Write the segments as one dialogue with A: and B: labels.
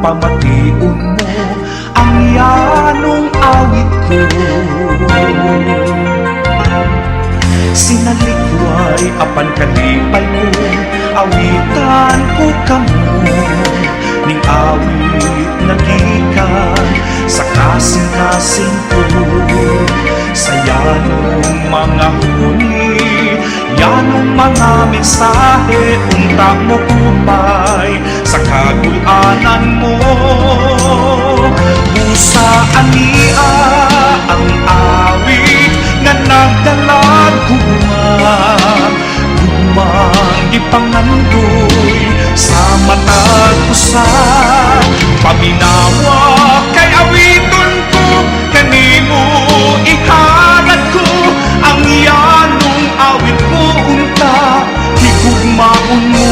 A: pamation mo ang yanong awit ko. Sinalikway apan kalipay ko, awitan ko kamo ning awit nagikan sa kasing-kasing ko. Sa yanong mga huni, yanong mga mensahe, unta mo kumay sa kagulanan mo. Busa ania ang awit nga nagdalag gumang ipangandoy sa matag usa. Paminawa kay awiton ko, kanimo iharad ko ang yanong awit ko, unta higugmaon mo.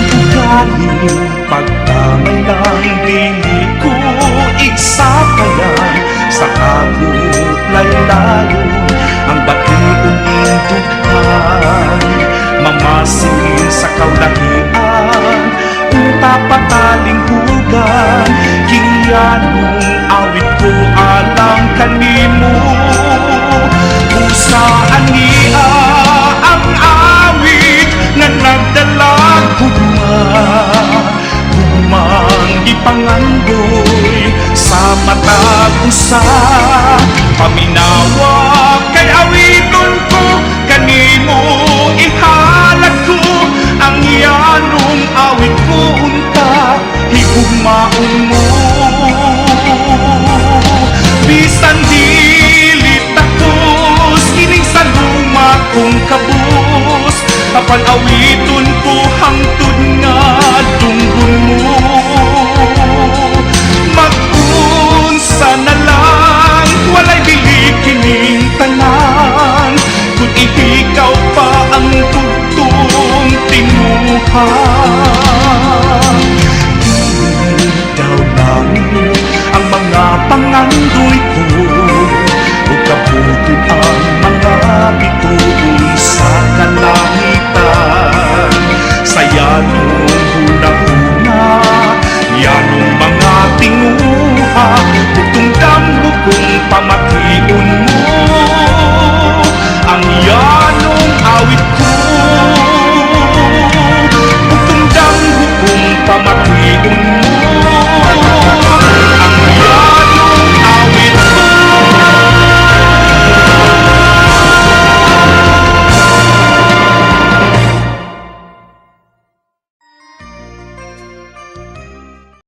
A: Tugaling pagdamay lang, dili ko igsapayan sa kabut laylayon ang bationg indughan. Mamasin sa kaulahian, unta pataling hugan, kingyanong awit ko alang kanimo. Busa ania ang awit nga nagdalag gumang ipangandoy sa matag usa. Paminawa kay awiton ko, kanimo ihalad ko ang yanong awit ko, unta higugmaon mo. Bisan dili takos kining sa luma kong kabus, tapan awiton ko hangtod nga